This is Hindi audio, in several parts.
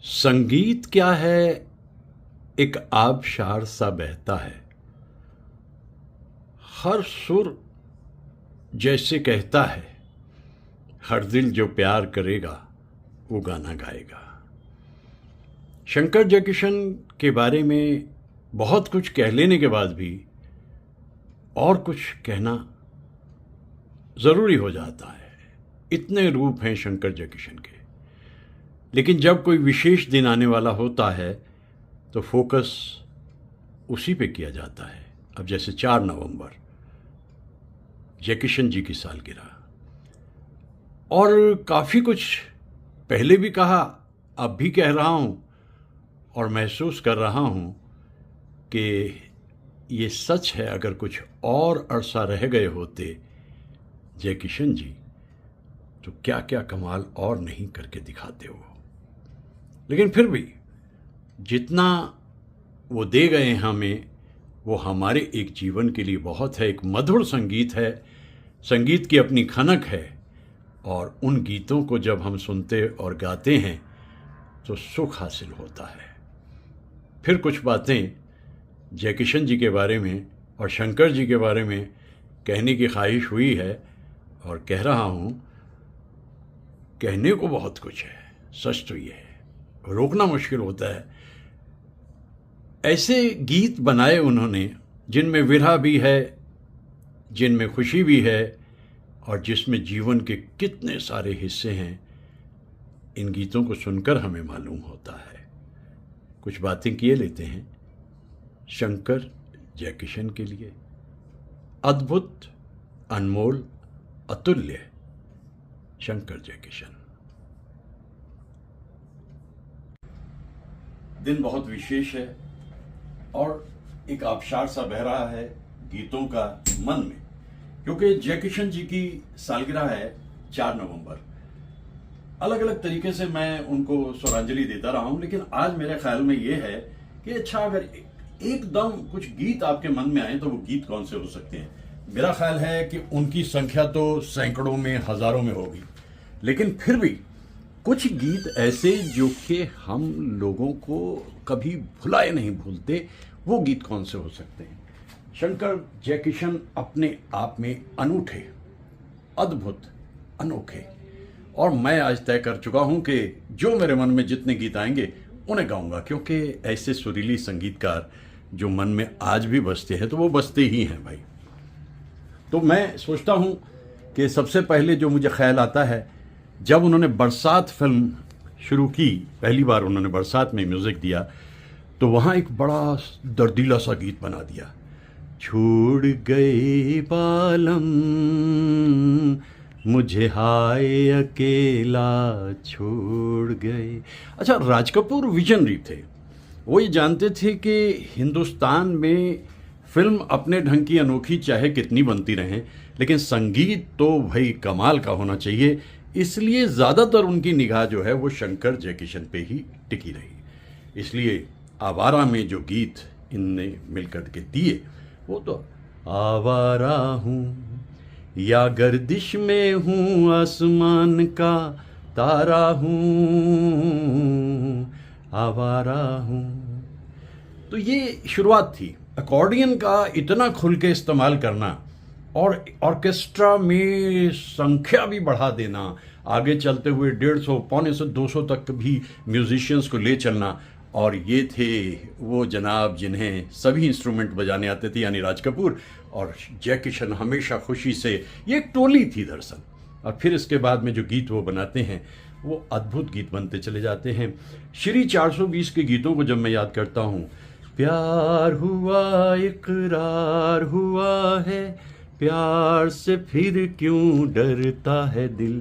संगीत क्या है? एक आबशार सा बहता है, हर सुर जैसे कहता है, हर दिल जो प्यार करेगा वो गाना गाएगा। शंकर जयकिशन के बारे में बहुत कुछ कह लेने के बाद भी और कुछ कहना ज़रूरी हो जाता है। इतने रूप हैं शंकर जयकिशन के, लेकिन जब कोई विशेष दिन आने वाला होता है तो फोकस उसी पे किया जाता है। अब जैसे 4 नवंबर जयकिशन जी की सालगिरह, और काफ़ी कुछ पहले भी कहा, अब भी कह रहा हूँ और महसूस कर रहा हूँ कि ये सच है। अगर कुछ और अरसा रह गए होते जयकिशन जी तो क्या क्या कमाल और नहीं करके दिखाते हो। लेकिन फिर भी जितना वो दे गए हैं हमें, वो हमारे एक जीवन के लिए बहुत है। एक मधुर संगीत है, संगीत की अपनी खनक है, और उन गीतों को जब हम सुनते और गाते हैं तो सुख हासिल होता है। फिर कुछ बातें जयकिशन जी के बारे में और शंकर जी के बारे में कहने की ख्वाहिश हुई है, और कह रहा हूँ। कहने को बहुत कुछ है, सच तो ये है, रोकना मुश्किल होता है। ऐसे गीत बनाए उन्होंने जिनमें विरह भी है, जिनमें खुशी भी है, और जिसमें जीवन के कितने सारे हिस्से हैं। इन गीतों को सुनकर हमें मालूम होता है। कुछ बातें किए लेते हैं शंकर जयकिशन के लिए। अद्भुत, अनमोल, अतुल्य शंकर जयकिशन। दिन बहुत विशेष है और एक आबशार सा बह रहा है गीतों का मन में, क्योंकि जयकिशन जी की सालगिरह है 4 नवंबर। अलग अलग तरीके से मैं उनको स्वरांजलि देता रहा हूं, लेकिन आज मेरे ख्याल में ये है कि अच्छा, अगर एकदम कुछ गीत आपके मन में आए तो वो गीत कौन से हो सकते हैं। मेरा ख्याल है कि उनकी संख्या तो सैकड़ों में, हजारों में होगी, लेकिन फिर भी कुछ गीत ऐसे जो कि हम लोगों को कभी भुलाए नहीं भूलते, वो गीत कौन से हो सकते हैं। शंकर जयकिशन अपने आप में अनूठे, अद्भुत, अनोखे, और मैं आज तय कर चुका हूं कि जो मेरे मन में जितने गीत आएंगे उन्हें गाऊंगा, क्योंकि ऐसे सुरीली संगीतकार जो मन में आज भी बसते हैं तो वो बसते ही हैं भाई। तो मैं सोचता हूं कि सबसे पहले जो मुझे ख्याल आता है, जब उन्होंने बरसात फिल्म शुरू की, पहली बार उन्होंने बरसात में म्यूज़िक दिया, तो वहाँ एक बड़ा दर्दीला सा गीत बना दिया। छोड़ गए बालम मुझे हाय अकेला छोड़ गए। अच्छा, राज कपूर विजनरी थे। वो ये जानते थे कि हिंदुस्तान में फिल्म अपने ढंग की अनोखी चाहे कितनी बनती रहें, लेकिन संगीत तो भाई कमाल का होना चाहिए। इसलिए ज़्यादातर उनकी निगाह जो है वो शंकर जयकिशन पे ही टिकी रही। इसलिए आवारा में जो गीत इनने मिलकर के दिए, वो तो आवारा हूँ या गर्दिश में हूँ, आसमान का तारा हूँ, आवारा हूँ। तो ये शुरुआत थी। अकॉर्डियन का इतना खुल के इस्तेमाल करना और ऑर्केस्ट्रा में संख्या भी बढ़ा देना, आगे चलते हुए 150, पौने से 200 तक भी म्यूजिशियंस को ले चलना। और ये थे वो जनाब जिन्हें सभी इंस्ट्रूमेंट बजाने आते थे, यानी राज कपूर और जयकिशन। हमेशा खुशी से, ये एक टोली थी दरअसल। और फिर इसके बाद में जो गीत वो बनाते हैं वो अद्भुत गीत बनते चले जाते हैं। श्री 420 के गीतों को जब मैं याद करता हूँ, प्यार हुआ इकरार हुआ है, प्यार से फिर क्यों डरता है दिल,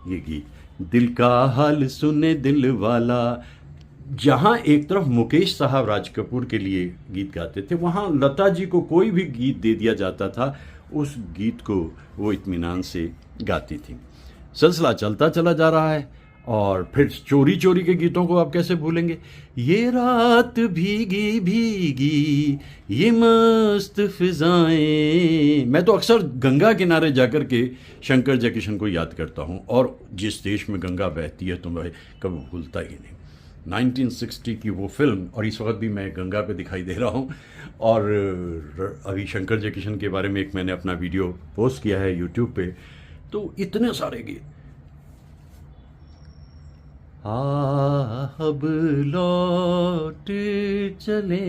ये गीत दिल का हाल सुने दिल वाला। जहाँ एक तरफ मुकेश साहब राज कपूर के लिए गीत गाते थे, वहाँ लता जी को कोई भी गीत दे दिया जाता था, उस गीत को वो इत्मीनान से गाती थी। सिलसिला चलता चला जा रहा है। और फिर चोरी चोरी के गीतों को आप कैसे भूलेंगे। ये रात भीगी भीगी ये मस्त फिजाएं। मैं तो अक्सर गंगा किनारे जाकर के शंकर जयकिशन को याद करता हूँ, और जिस देश में गंगा बहती है तो मैं कभी भूलता ही नहीं। 1960 की वो फिल्म, और इस वक्त भी मैं गंगा पे दिखाई दे रहा हूँ। और अभी शंकर जयकिशन के बारे में एक मैंने अपना वीडियो पोस्ट किया है यूट्यूब पे, तो इतने सारे गीत, अब लौट चले,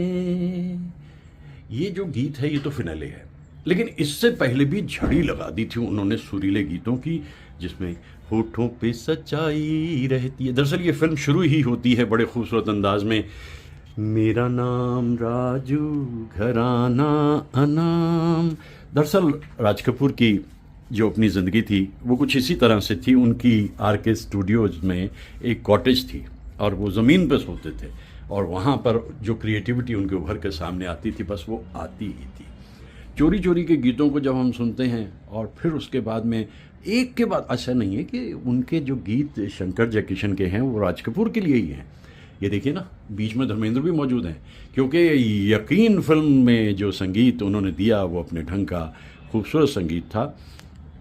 ये जो गीत है ये तो फिनाले है, लेकिन इससे पहले भी झड़ी लगा दी थी उन्होंने सुरीले गीतों की, जिसमें होठों पे सच्चाई रहती है। दरअसल ये फिल्म शुरू ही होती है बड़े खूबसूरत अंदाज में, मेरा नाम राजू घराना अनाम। दरअसल राज कपूर की जो अपनी ज़िंदगी थी वो कुछ इसी तरह से थी। उनकी आरके स्टूडियोज़ में एक कॉटेज थी और वो ज़मीन पर सोते थे, और वहाँ पर जो क्रिएटिविटी उनके उभर के सामने आती थी बस वो आती ही थी। चोरी चोरी के गीतों को जब हम सुनते हैं और फिर उसके बाद में एक के बाद, ऐसा नहीं है कि उनके जो गीत शंकर जयकिशन के हैं वो राज कपूर के लिए ही हैं। ये देखिए ना, बीच में धर्मेंद्र भी मौजूद हैं, क्योंकि यकीन फिल्म में जो संगीत उन्होंने दिया वो अपने ढंग का खूबसूरत संगीत था।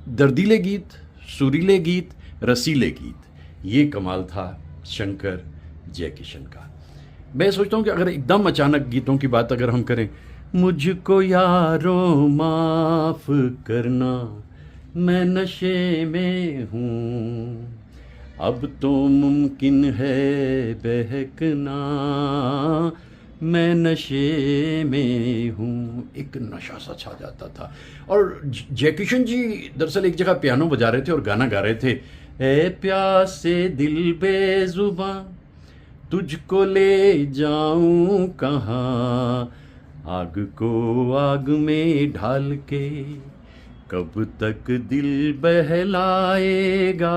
दर्दीले गीत, सुरीले गीत, रसीले गीत, ये कमाल था शंकर जयकिशन का। मैं सोचता हूँ कि अगर एकदम अचानक गीतों की बात अगर हम करें, मुझको यारों माफ करना, मैं नशे में हूँ, अब तो मुमकिन है बहकना, मैं नशे में हूँ, एक नशा सा छा जाता था। और जयकिशन जी दरअसल एक जगह पियानो बजा रहे थे और गाना गा रहे थे, ए प्यासे दिल बेजुबां तुझको ले जाऊं कहाँ, आग को आग में ढाल के कब तक दिल बहलाएगा।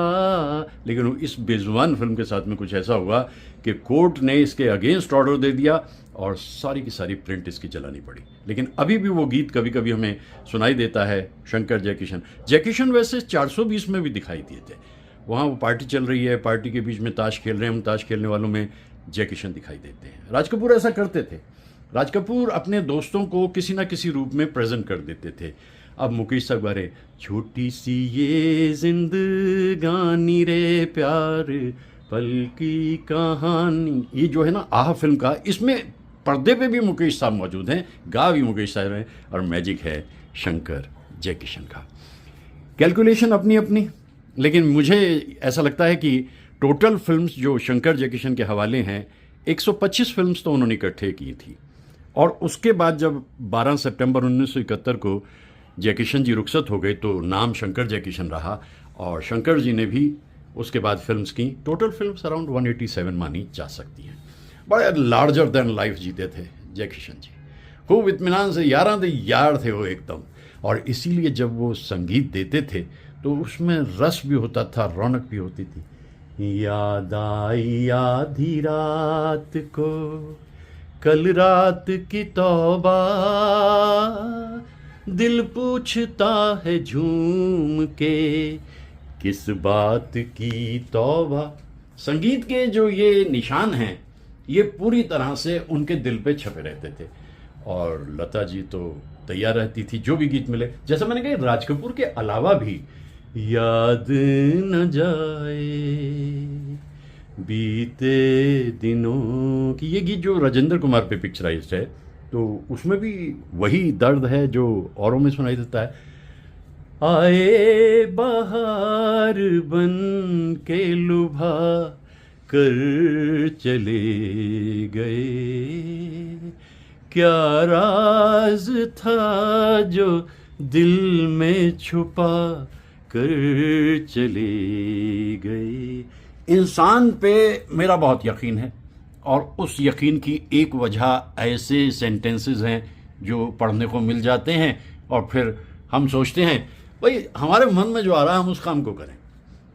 लेकिन इस बेजुबान फिल्म के साथ में कुछ ऐसा हुआ कि कोर्ट ने इसके अगेंस्ट ऑर्डर दे दिया और सारी की सारी प्रिंट इसकी चलानी पड़ी। लेकिन अभी भी वो गीत कभी कभी हमें सुनाई देता है, शंकर जयकिशन। जयकिशन वैसे 420 में भी दिखाई दिए थे, वहाँ वो पार्टी चल रही है, पार्टी के बीच में ताश खेल रहे हैं, हम ताश खेलने वालों में जयकिशन दिखाई देते हैं। राज कपूर ऐसा करते थे, राज कपूर अपने दोस्तों को किसी ना किसी रूप में प्रेजेंट कर देते थे। अब मुकेश साहब बारे, छोटी सी ये जिंदगानी रे प्यार पल की कहानी, ये जो है ना आह फिल्म का, इसमें पर्दे पे भी मुकेश साहब मौजूद हैं, गा भी मुकेश साहब हैं, और मैजिक है शंकर जयकिशन का। कैलकुलेशन अपनी अपनी, लेकिन मुझे ऐसा लगता है कि टोटल फिल्म्स जो शंकर जयकिशन के हवाले हैं, 125 फिल्म्स तो उन्होंने इकट्ठे की थी। और उसके बाद जब 12 सितंबर 1971 को जयकिशन जी रुखसत हो गए तो नाम शंकर जयकिशन रहा, और शंकर जी ने भी उसके बाद फिल्म्स की। टोटल फिल्म्स अराउंड 187 मानी जा सकती हैं। बड़े लार्जर देन लाइफ जीते थे जयकिशन जी, खूब इत्मीनान से यारां दे यार थे वो एकदम। और इसीलिए जब वो संगीत देते थे तो उसमें रस भी होता था, रौनक भी होती थी। याद आई आधी रात को कल रात की तौबा, दिल पूछता है झूम के किस बात की तौबा। संगीत के जो ये निशान हैं ये पूरी तरह से उनके दिल पे छपे रहते थे, और लता जी तो तैयार रहती थी जो भी गीत मिले। जैसा मैंने कहा, राज कपूर के अलावा भी याद न जाए बीते दिनों की, ये गीत जो राजेंद्र कुमार पे पिक्चराइज्ड है, तो उसमें भी वही दर्द है जो औरों में सुनाई देता है। आए बहार बन के लुभा कर चले गए, क्या राज था जो दिल में छुपा कर चले गए। इंसान पे मेरा बहुत यकीन है, और उस यकीन की एक वजह ऐसे सेंटेंसेस हैं जो पढ़ने को मिल जाते हैं, और फिर हम सोचते हैं भाई हमारे मन में जो आ रहा है हम उस काम को करें।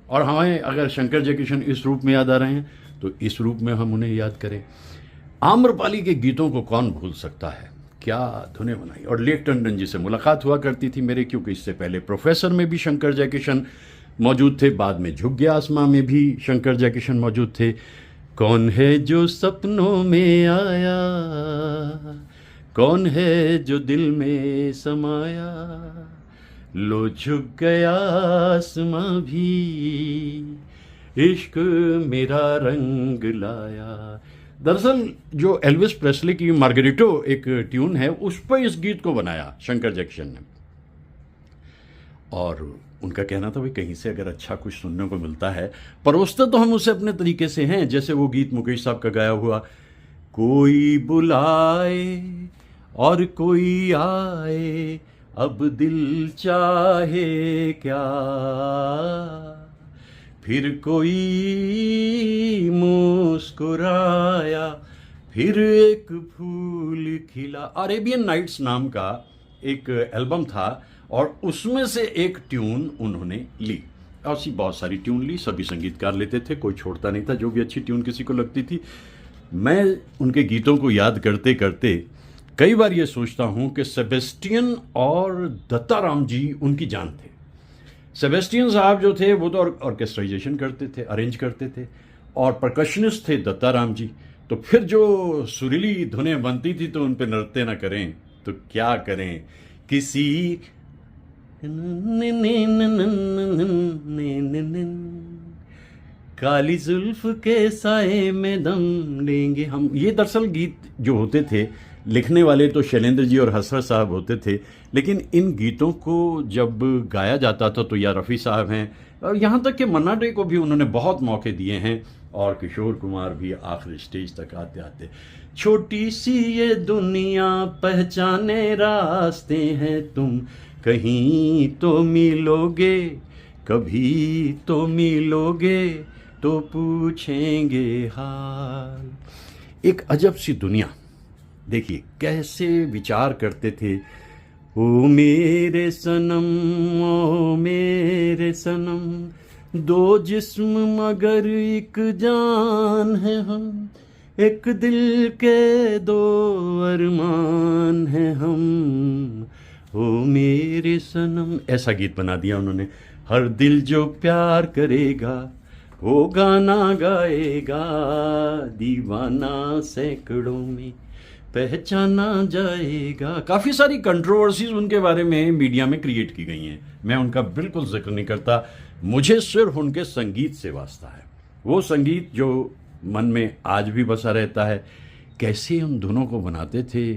और हमें अगर शंकर जयकिशन इस रूप में याद आ रहे हैं तो इस रूप में हम उन्हें याद करें। आम्रपाली के गीतों को कौन भूल सकता है, क्या धुनें बनाई। और लेक टंडन जी से मुलाकात हुआ करती थी मेरे, क्योंकि इससे पहले प्रोफेसर में भी शंकर जयकिशन मौजूद थे, बाद में झुक गया आसमां में भी शंकर जयकिशन मौजूद थे। कौन है जो सपनों में आया, कौन है जो दिल में समाया, लो झुक गया आसमां भी इश्क मेरा रंग लाया। दरअसल जो एल्विस प्रेस्ली की मार्गरिटो एक ट्यून है, उस पर इस गीत को बनाया शंकर जैक्सन ने। और उनका कहना था भाई कहीं से अगर अच्छा कुछ सुनने को मिलता है, परोसते तो हम उसे अपने तरीके से हैं, जैसे वो गीत मुकेश साहब का गाया हुआ, कोई बुलाए और कोई आए, अब दिल चाहे क्या, फिर कोई मुस्कुराया, फिर एक फूल खिला। अरेबियन नाइट्स नाम का एक एल्बम था और उसमें से एक ट्यून उन्होंने ली। ऐसी बहुत सारी ट्यून ली, सभी संगीतकार लेते थे, कोई छोड़ता नहीं था। जो भी अच्छी ट्यून किसी को लगती थी, मैं उनके गीतों को याद करते करते कई बार ये सोचता हूँ कि सेबेस्टियन और दत्ताराम जी उनकी जान थे। सेबेस्टियन साहब जो थे वो तो ऑर्केस्ट्राइजेशन करते थे, अरेंज करते थे, और परकशनिस्ट थे दत्ताराम जी। तो फिर जो सुरीली धुनें बनती थी तो उन पे नृत्य न करें तो क्या करें। किसी काली जुल्फ के साए में दम लेंगे हम, ये दरअसल गीत जो होते थे, लिखने वाले तो शैलेंद्र जी और हसरत साहब होते थे, लेकिन इन गीतों को जब गाया जाता था तो या रफ़ी साहब हैं, और यहाँ तक कि मन्ना डे को भी उन्होंने बहुत मौके दिए हैं, और किशोर कुमार भी आखिरी स्टेज तक आते आते। छोटी सी ये दुनिया पहचाने रास्ते हैं, तुम कहीं तो मिलोगे, कभी तो मिलोगे, तो पूछेंगे हाल। एक अजब सी दुनिया, देखिए कैसे विचार करते थे। ओ मेरे सनम, ओ मेरे सनम, दो जिस्म मगर एक जान है हम, एक दिल के दो अरमान है हम, ओ मेरे सनम। ऐसा गीत बना दिया उन्होंने। हर दिल जो प्यार करेगा वो गाना गाएगा, दीवाना सैकड़ों में पहचाना जाएगा। काफ़ी सारी कंट्रोवर्सीज उनके बारे में मीडिया में क्रिएट की गई हैं, मैं उनका बिल्कुल जिक्र नहीं करता। मुझे सिर्फ उनके संगीत से वास्ता है, वो संगीत जो मन में आज भी बसा रहता है। कैसे उन धुनों को बनाते थे,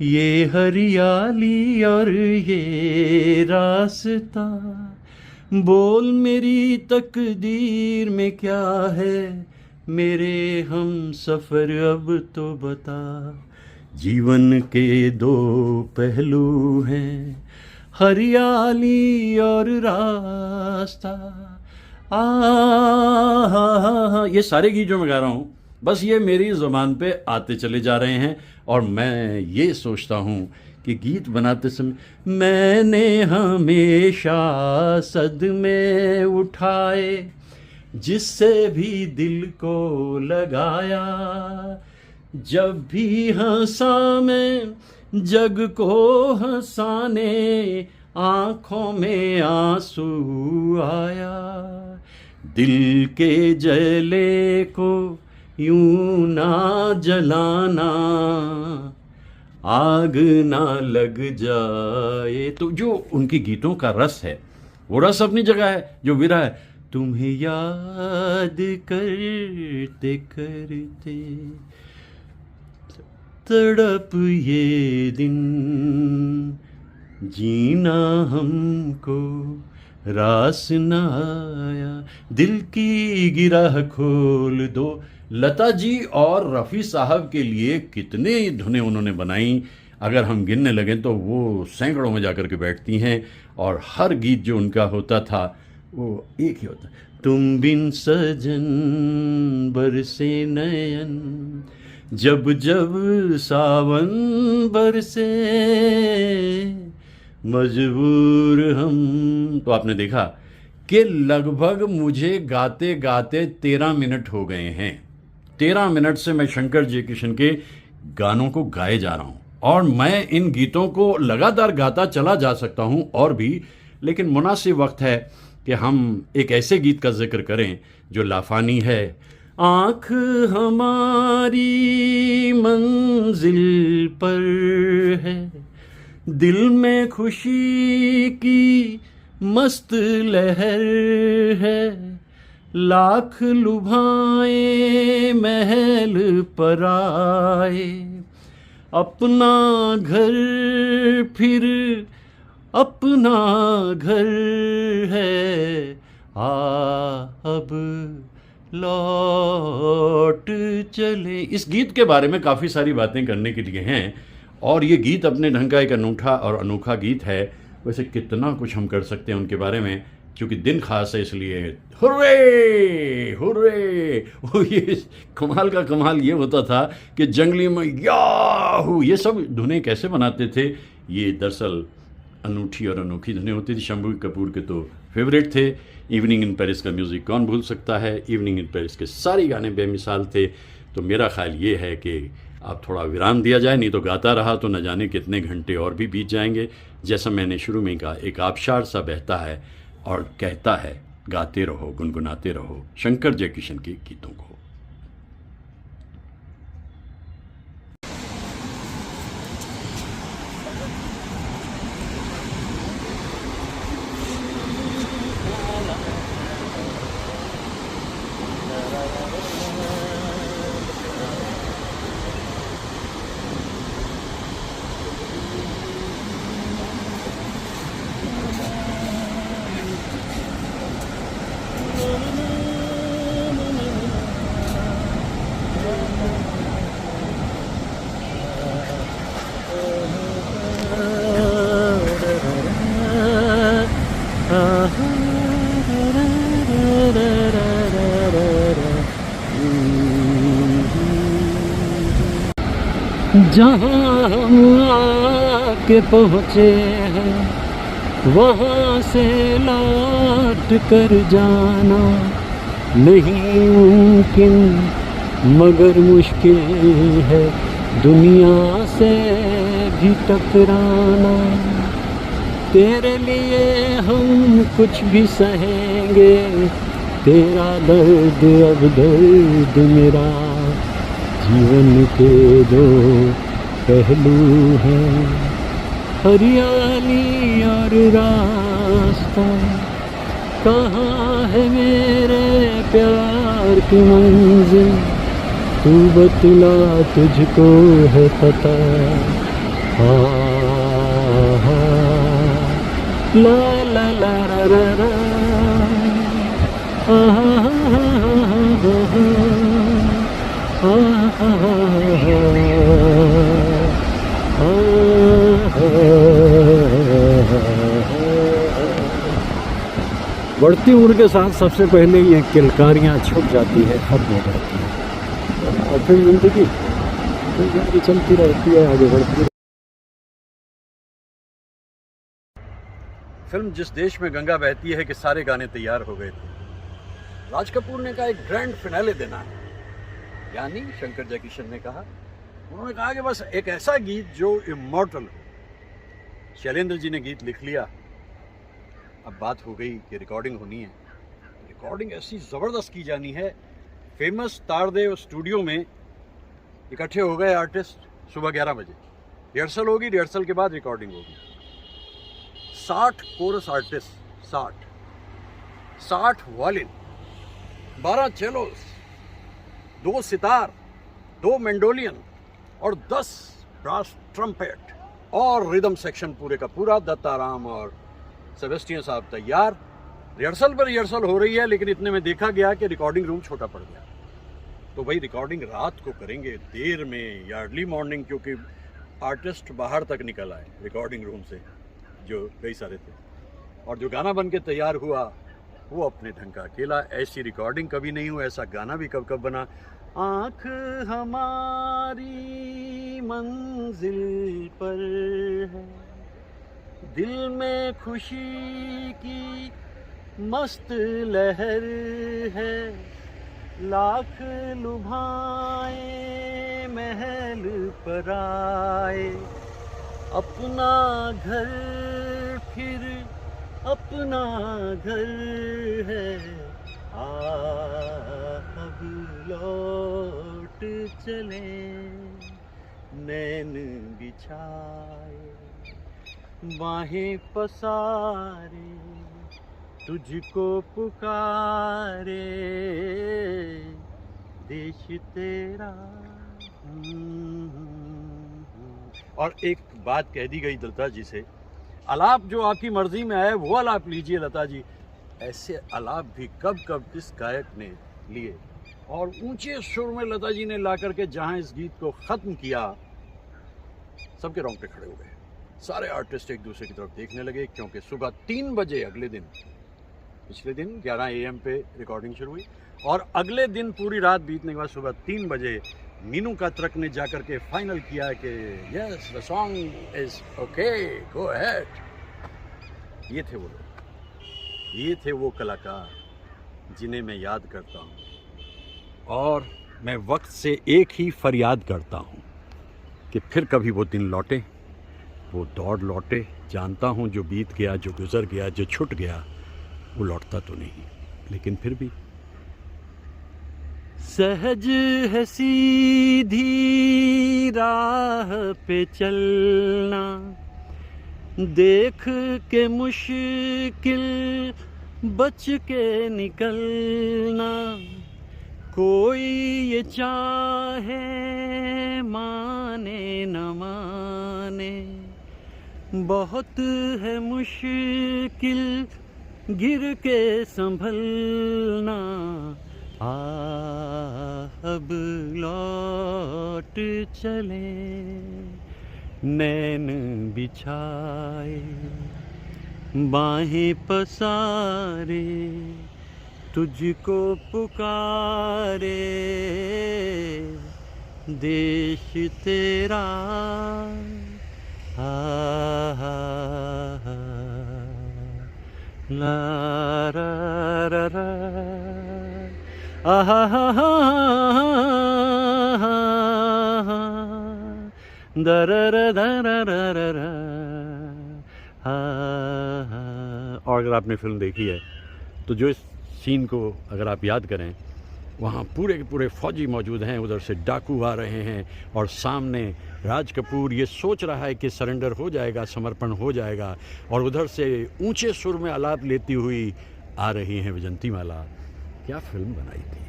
ये हरियाली और ये रास्ता, बोल मेरी तकदीर में क्या है, मेरे हम सफ़र अब तो बता, जीवन के दो पहलू हैं, हरियाली और रास्ता। ये सारे गीत जो मैं गा रहा हूँ, बस ये मेरी ज़ुबान पे आते चले जा रहे हैं, और मैं ये सोचता हूँ कि गीत बनाते समय मैंने हमेशा सदमे उठाए, जिससे भी दिल को लगाया, जब भी हंसा मैं जग को हंसाने, आँखों में आंसू आया, दिल के जले को यूं ना जलाना, आग ना लग जाए। तो जो उनके गीतों का रस है, वो रस अपनी जगह है। जो विरह है, तुम्हें याद करते करते तड़प ये दिन, जीना हमको रास न आया, दिल की गिरह खोल दो। लता जी और रफ़ी साहब के लिए कितने धुनें उन्होंने बनाई, अगर हम गिनने लगें तो वो सैकड़ों में जाकर के बैठती हैं। और हर गीत जो उनका होता था वो एक ही होता, तुम बिन सजन बरसे नयन, जब जब सावन बरसे, मजबूर हम। तो आपने देखा कि लगभग मुझे गाते गाते 13 मिनट हो गए हैं। 13 मिनट से मैं शंकर जयकिशन के गानों को गाए जा रहा हूँ, और मैं इन गीतों को लगातार गाता चला जा सकता हूँ और भी, लेकिन मुनासिब वक्त है कि हम एक ऐसे गीत का जिक्र करें जो लाफानी है। आँख हमारी मंजिल पर है, दिल में खुशी की मस्त लहर है, लाख लुभाए महल पराए, अपना घर फिर अपना घर है, आ अब लौट चले। इस गीत के बारे में काफ़ी सारी बातें करने के लिए हैं, और ये गीत अपने ढंग का एक अनूठा और अनोखा गीत है। वैसे कितना कुछ हम कर सकते हैं उनके बारे में, क्योंकि दिन खास है इसलिए हुर्रे हुर्रे। वो ये कमाल का कमाल ये होता था कि जंगली में याहू ये सब धुनें कैसे बनाते थे। ये दरअसल अनूठी और अनोखी धुनें होती थी। शंभू कपूर के तो फेवरेट थे। इवनिंग इन पेरिस का म्यूज़िक कौन भूल सकता है। इवनिंग इन पेरिस के सारे गाने बेमिसाल थे। तो मेरा ख्याल ये है कि अब थोड़ा विराम दिया जाए, नहीं तो गाता रहा तो न जाने कितने घंटे और भी बीत जाएंगे। जैसा मैंने शुरू में कहा, एक आबशार सा बहता है और कहता है गाते रहो गुनगुनाते रहो शंकर जयकिशन के गीतों को। जहाँ हम आके पहुँचे हैं वहाँ से लौट कर जाना नहीं मुमकिन, मगर मुश्किल है दुनिया से भी टकराना। तेरे लिए हम कुछ भी सहेंगे, तेरा दर्द अब दर्द मेरा, जीवन के दो पहलू हैं, हरियाली और रास्ता। कहाँ है मेरे प्यार की मंजिल, तू बतला तुझको है पता। ला ला ला रा रा रा, बढ़ती उम्र के साथ सबसे पहले ये किलकारियाँ छुप जाती है, खत्म हो जाती है, और फिर जिंदगी चलती रहती है, आगे बढ़ती है। फिल्म जिस देश में गंगा बहती है कि सारे गाने तैयार हो गए थे। राज कपूर ने कहा एक ग्रैंड फिनाले देना है, यानी शंकर जयकिशन ने कहा, उन्होंने कहा कि बस एक ऐसा गीत जो इमॉर्टल हो। शैलेंद्र जी ने गीत लिख लिया, अब बात हो गई कि रिकॉर्डिंग होनी है। रिकॉर्डिंग ऐसी ज़बरदस्त की जानी है। फेमस तारदेव स्टूडियो में इकट्ठे हो गए आर्टिस्ट। सुबह 11 बजे रिहर्सल होगी, रिहर्सल के बाद रिकॉर्डिंग होगी। 60 chorus artist, 60 violin, 12 cellos, 2 sitar, 2 mandolin और 10 ब्रास ट्रम्पेट और रिदम सेक्शन पूरे का पूरा। दत्ताराम और सेबेस्टियन साहब तैयार। रिहर्सल पर रिहर्सल हो रही है, लेकिन इतने में देखा गया कि रिकॉर्डिंग रूम छोटा पड़ गया। तो भाई रिकॉर्डिंग रात को करेंगे, देर में या अर्ली मॉर्निंग, क्योंकि आर्टिस्ट बाहर तक निकल आए रिकॉर्डिंग रूम से, जो कई सारे थे। और जो गाना बन के तैयार हुआ वो अपने ढंग का अकेला। ऐसी रिकॉर्डिंग कभी नहीं हुई, ऐसा गाना भी कब कब बना। आँख हमारी मंजिल पर है, दिल में खुशी की मस्त लहर है, लाख लुभाए महल पर आए, अपना घर फिर अपना घर है, अब लौट चले नैन बिछाए बाहें पसारे, तुझको पुकारे देश तेरा। और एक बात कह दी गई लता जी से, आलाप जो आपकी मर्जी में आए वो आलाप लीजिए लता जी। ऐसे आलाप भी कब कब इस गायक ने लिए, और ऊंचे सुर में लता जी ने ला करके जहां इस गीत को ख़त्म किया, सबके रोंगटे खड़े हो गए। सारे आर्टिस्ट एक दूसरे की तरफ देखने लगे, क्योंकि सुबह 3 बजे अगले दिन, पिछले दिन 11 AM पे रिकॉर्डिंग शुरू हुई, और अगले दिन पूरी रात बीतने के बाद सुबह 3 बजे मीनू कात्रक ने जाकर के फाइनल किया कि yes the song is okay, go ahead. ये थे वो लोग, ये थे वो कलाकार जिन्हें मैं याद करता हूँ, और मैं वक्त से एक ही फरियाद करता हूँ कि फिर कभी वो दिन लौटे, वो दौड़ लौटे। जानता हूँ जो बीत गया, जो गुजर गया, जो छूट गया, वो लौटता तो नहीं, लेकिन फिर भी सहज है सीधी राह पे चलना, देख के मुश्किल बच के निकलना, कोई ये चाहे माने न माने, बहुत है मुश्किल गिर के संभलना, अब लौट चले नैन बिछाए, बाहें पसारे तुझको पुकारे देश तेरा। ला रा रा रा और अगर आपने फिल्म देखी है तो जो इस सीन को अगर आप याद करें, वहाँ पूरे के पूरे फौजी मौजूद हैं, उधर से डाकू आ रहे हैं, और सामने राज कपूर ये सोच रहा है कि सरेंडर हो जाएगा, समर्पण हो जाएगा, और उधर से ऊंचे सुर में आलाप लेती हुई आ रही हैं विजंतीमाला। क्या फिल्म बनाई थी,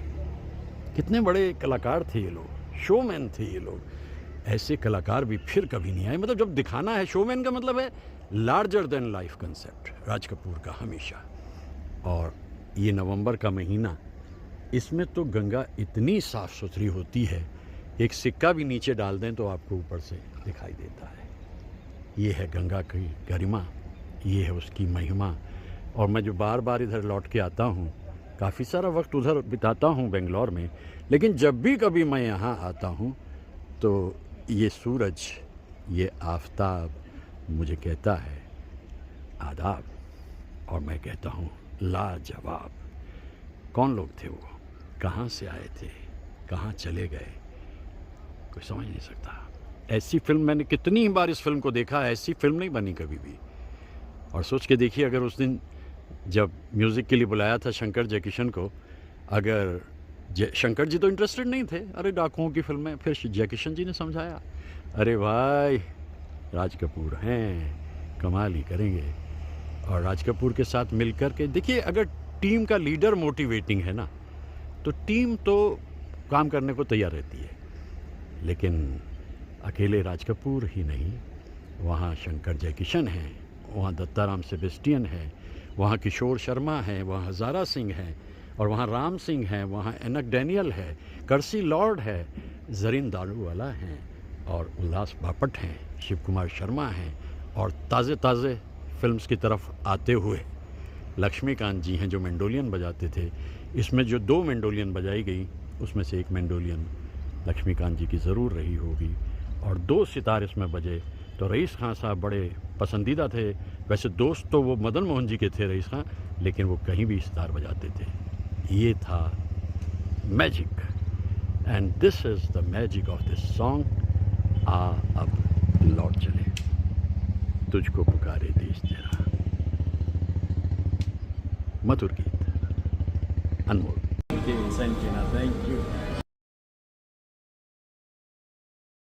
कितने बड़े कलाकार थे ये लोग, शोमैन थे ये लोग। ऐसे कलाकार भी फिर कभी नहीं आए। मतलब जब दिखाना है, शोमैन का मतलब है larger than life concept, Raj Kapoor का हमेशा। और ये नवंबर का महीना, इसमें तो गंगा इतनी साफ़ सुथरी होती है, एक सिक्का भी नीचे डाल दें तो आपको ऊपर से दिखाई देता है। ये है गंगा की गरिमा, ये है उसकी महिमा। और मैं जो बार बार इधर लौट के आता हूँ, काफ़ी सारा वक्त उधर बिताता हूँ बेंगलोर में, लेकिन जब भी कभी मैं यहाँ आता हूँ तो ये सूरज, ये आफताब मुझे कहता है आदाब, और मैं कहता हूँ लाजवाब। कौन लोग थे वो, कहाँ से आए थे, कहाँ चले गए, कोई समझ नहीं सकता। ऐसी फिल्म मैंने कितनी बार इस फिल्म को देखा, ऐसी फिल्म नहीं बनी कभी भी। और सोच के देखिए, अगर उस दिन जब म्यूज़िक के लिए बुलाया था शंकर जयकिशन को, अगर शंकर जी तो इंटरेस्टेड नहीं थे, अरे डाकुओं की फिल्म में, फिर जयकिशन जी ने समझाया, अरे भाई राज कपूर हैं, कमाल ही करेंगे। और राज कपूर के साथ मिलकर के देखिए, अगर टीम का लीडर मोटिवेटिंग है ना, तो टीम तो काम करने को तैयार रहती है। लेकिन अकेले राज कपूर ही नहीं, वहाँ शंकर जयकिशन हैं, वहाँ दत्ताराम सेबेस्टियन है, वहाँ किशोर शर्मा है, वहाँ हज़ारा सिंह है, और वहाँ राम सिंह है, वहाँ एनक डैनियल है, कर्सी लॉर्ड है, जरीन दारूवाला हैं, और उल्लास बापट हैं, शिव कुमार शर्मा हैं, और ताज़े ताज़े फिल्म्स की तरफ आते हुए लक्ष्मीकांत जी हैं जो मेंडोलियन बजाते थे। इसमें जो 2 मेंडोलियन बजाई गई, उसमें से एक मेंडोलियन लक्ष्मीकांत जी की ज़रूर रही होगी, और 2 सितार इसमें बजे। तो रईस खान साहब बड़े पसंदीदा थे। वैसे दोस्त तो वो मदन मोहन जी के थे रईस खान, लेकिन वो कहीं भी सितार बजाते थे। ये था magic, and this is the magic of this song. आ अब लौट चले, तुझको पुकारे देश तेरा। मधुर गीत, अनमोल। Sanjana, thank you.